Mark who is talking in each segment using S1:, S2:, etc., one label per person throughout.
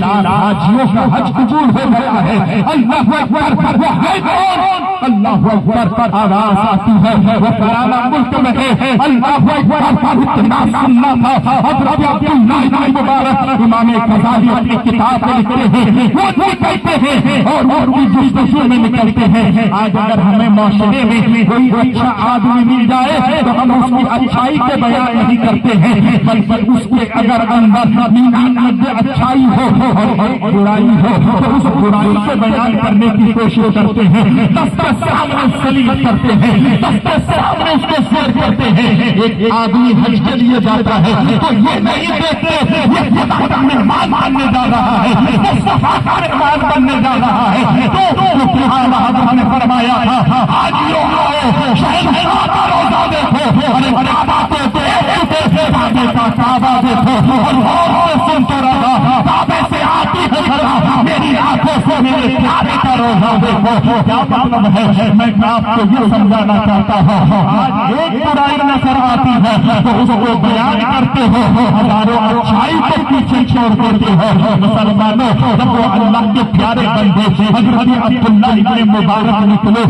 S1: حاجیوں کا حج قبول ہو گیا ہے۔ اللہ اکبر، وہ ہے کون؟ اللہ اکبر، آواز آتی ہے وہ فلانا ملک میں ہے۔ اللہ اکبر، اتنا سننا تھا۔ حضرت عبداللہ بن مبارک امام غزالی اپنی کتاب میں لکھتے ہیں، وہ نکلتے ہیں اور کی جستجو میں نکلتے ہیں۔ آج اگر ہمیں معاشرے میں کوئی اچھا آدمی مل جائے تو ہم اس کی اچھائی کو بیان نہیں کرتے ہیں، بلکہ اس کے اگر اندر اچھائی ہو اور برائی ہو تو اس برائی کو بیان کرنے کی کوشش کرتے ہیں، دستے سامنے سلیت کرتے ہیں، دستے سامنے اس کو شیئر کرتے ہیں۔ ایک آدمی حج کے لیے جاتا ہے تو یہ نہیں دیکھتے یہ خدا کا مہمان بننے جا رہا ہے، یہ صفا کا مہمان بننے جا رہا ہے۔ تو حضرت نے فرمایا تھا حاجیوں آؤ شہنشاہ کا روزہ دیکھو، ارے کعبہ کو کعبے کا کعبہ دیکھو، اور غور سے سنتے رہا کعبے سے آتی ہے خدا میری آنکھوں سے میرے پیارے کا روزہ دیکھو۔ کیا مطلب ہے؟ میں آپ کو یہ سمجھانا چاہتا ہوں آج ایک برائی نظر آتی ہے تو اس کو بیان کرتے ہو، ہزاروں اچھائی کو پیچھے چھوڑ دیتے ہو۔ مسلمانوں جب وہ اللہ کے پیارے بندے حضرت عبداللہ ابن مبارک نکلے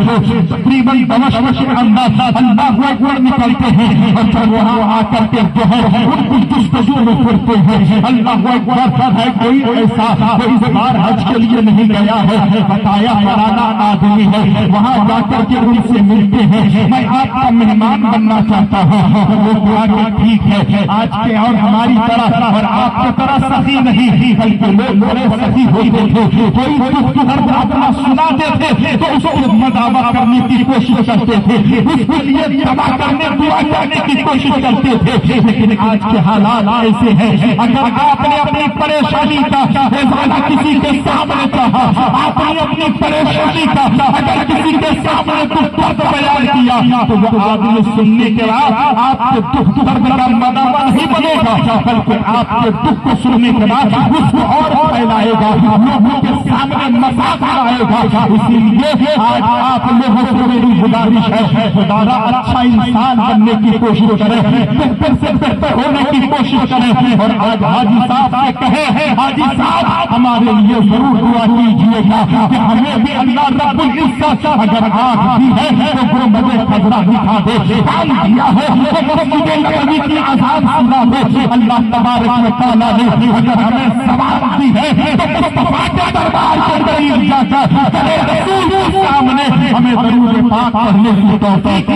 S1: تقریباً دمشق کے اندر اللہ اکبر نکلتے ہیں اور جب وہاں آ کر کے جو ہے ان کی جستجو میں پھرتے ہیں۔ اللہ اکبر ہے کوئی ایسا جو اس بار حج کے لیے نہیں گیا ہے، بتایا فلانا آدمی ہے، وہاں جا کر کے ان سے ملتے ہیں، میں آپ کا مہمان بننا چاہتا ہوں۔ وہ کہا کہ ٹھیک ہے، آج کے اور ہماری طرح اور آپ کی طرح سخی نہیں بلکہ لوگ بڑے سخی ہوتے تھے، کوئی دکھ درد اپنا سناتے تھے تو اس کو مداوا کرنے کی کوشش کرتے تھے، اس کے لیے دعا کرنے دعا کرنے کی کوشش کرتے تھے۔ لیکن آج کے حالات ایسے ہیں اگر آپ نے اپنی پریشانی کا ازالہ کسی کے سامنے چاہا، آپ نے اپنی پریشانی کا اگر کسی کے سامنے کچھ درد بیان کیا تو وہ آدمی سننے کے بعد آپ کے دکھ درد کا مداوا نہیں بنے گا بلکہ آپ کے دکھ کو سننے کے بعد اس کو اور پھیلائے گا، لوگوں کے سامنے مذاق اڑائے گا۔ اسی لیے آج آپ لوگوں سے میری گزارش ہے خدا اچھا انسان بننے کی کوشش کریں، بہتر سے بہتر ہونے کی کوشش کریں۔ اور آج حاجی صاحب سے کہے حاجی صاحب ہمارے لیے ضرور دعا کیجیے گا کہ ہمیں بھی اللہ رب العزت اگر آنکھ دی ہے تو وہ مجھے خزرہ دکھا دے، کام دیا ہے تو مجھے نبی کی اذان سنا دے۔ اللہ تبارک و تعالیٰ نے اگر ہمیں ثواب دی ہے تو مصطفیٰ کے دربار کے قریب جا کر کرے رسول کے سامنے ہمیں درود پاک پڑھنے کی توفیق۔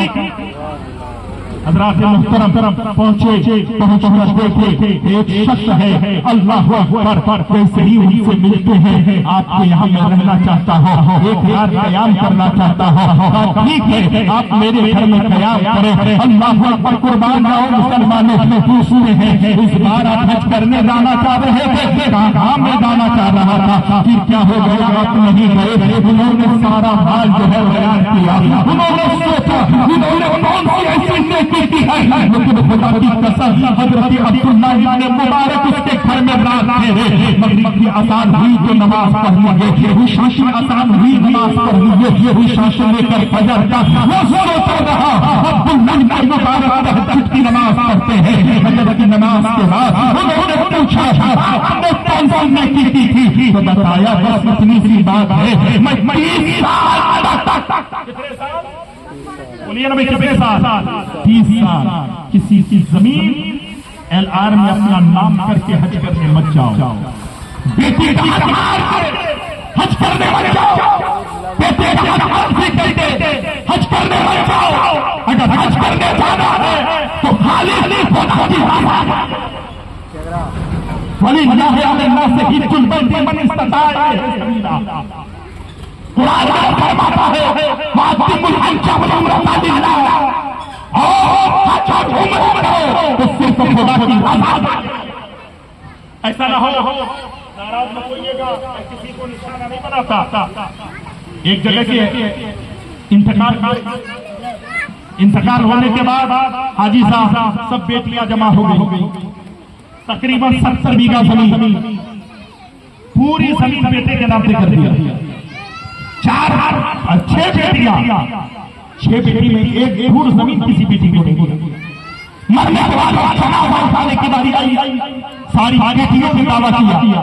S1: حضرات محترم پہنچے دیکھے ایک شخص ہے اللہ اکبر جیسے ہی ان سے ملتے ہیں آپ کے یہاں میں رہنا چاہتا ہوں، ایک رات قیام کرنا چاہتا ہوں، ٹھیک ہے آپ میرے گھر میں قیام کریں۔ اللہ اکبر قربان جاؤ مسلمانوں پوچھتے ہیں اس بار آپ حج کرنے جانا چاہ رہے تھے، کہاں میں جانا چاہ رہا تھا، پھر کیا ہو گیا آپ نہیں گئے؟ انہوں نے سارا حال جو ہے بیان کیا، انہوں نے سوچا انہوں نے کون سی ایسی نیکی کی ہے لیکن خدا کی قسم حضرت عبداللہ ابن مبارک اس کے گھر میں رات پھیرے، مغرب کی اذان ہوئی تو نماز پڑھ لیے، عشاء کی اذان ہوئی نماز پڑھ لیے، عشاء سے لے کر فجر تک وہ سوتا رہا۔ عبداللہ ابن مبارک تہجد کی نماز پڑھتے ہیں، فجر کی نماز کے بعد انہوں نے پوچھا آپ نے کون سی نیکی کی تھی تو بتایا بس اتنی سی بات ہے میں 30 سال بولیے نبی کتنے سال 30 سال کسی کی زمین LR میں اپنا نام کر کے حج کرنے مت جاؤ، بیٹی کا حج کرنے مت جاؤ، بیٹے کا حج کرنے مت جاؤ۔ اگر حج کرنے جانا ہے تو خالی خدا کی وَلِلَّهِ عَلَى النَّاسِ حِجُّ الْبَيْتِ مَنِ اسْتَطَاعَ إِلَيْهِ سَبِيلًا۔ قرآن فرماتا ہے وَأَتِمُّوا الْحَجَّ وَالْعُمْرَةَ لِلَّهِ، حج اور عمرہ کرو تو صرف خدا کی رضا۔ ایسا نہ ہو ناراض مت ہوئیے گا، کسی کو نشانہ نہیں بناتا۔ ایک جگہ کے انتقال ہونے کے بعد حاجی صاحب سب بیٹیاں جمع ہو گئی، تقریباً 70 بیگھہ زمین، پوری زمین بیٹے کے نام پہ کر دیا۔ 6 بیٹیاں، 6 بیٹی میں ایک دور زمین کسی بیٹی کو نہیں دی۔ مرنے کے بعد سالی کی باری آئی، ساری بیٹیوں نے دعویٰ کیا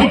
S1: 1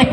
S1: 1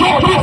S1: 24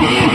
S1: 30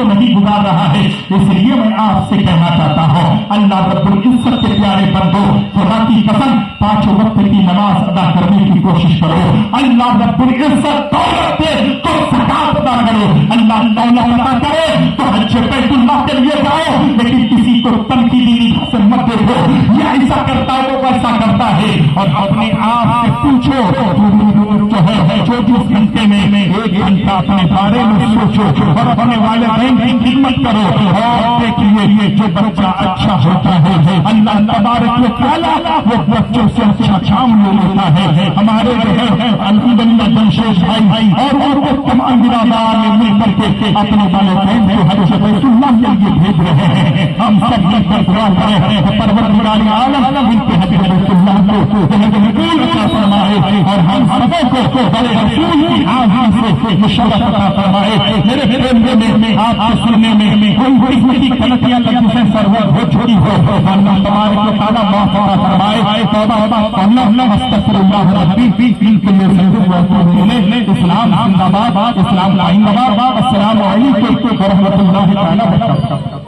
S1: تو نہیں گزار رہا ہے. اس لیے میں آپ سے کہنا چاہتا ہوں اللہ رب العزت کے پیارے بندو خدا کی قسم 5 وقت کی نماز ادا کرنے کی کوشش کرو. اللہ رب العزت دولت دے تو زکات ادا کرو. اللہ دولت ادا کرے تو حج بیت اللہ کے لیے جاؤ, لیکن کسی کو تنقیدی نگاہ سے مت دیکھو یہ ایسا کرتا ہے وہ ویسا کرتا ہے. اور اپنے آپ سے پوچھو جو ہے 24 گھنٹے میں 1 گھنٹہ اپنے بارے میں سوچو اور اپنے والدین کی خدمت کرو. اور دیکھیے جو بچہ اچھا ہوتا ہے اللہ تبارک و تعالیٰ وہ بچوں سے اچھا کام لے لیتا ہے. ہمارے جو ہے الحمدللہ جمشید بھائی اور وہ تمام برادران نے مل کر کے اپنے والدین کو حج بیت اللہ کے لیے بھیج رہے ہیں. ہم سب مل کر دعا کریں پروردگار عالم ان کے حج بیت اللہ کو قبول عطا فرمائے اور ہم سبوں کو بڑے رسول کی آواز سے مشرف عطا فرمائے. میرے پھیلنے میں آپ کے سننے میں کوئی قسم کی غلطیاں لفظیں سرور ہو چکی ہو اللہ تبارک و تعالیٰ معاف عطا فرمائے. توبہ اللہ استغفر اللہ ربی ان کے لیے اسلام زندہ باد, اسلام زندہ باد. السلام علیکم ورحمۃ اللہ تعالیٰ وبرکاتہ.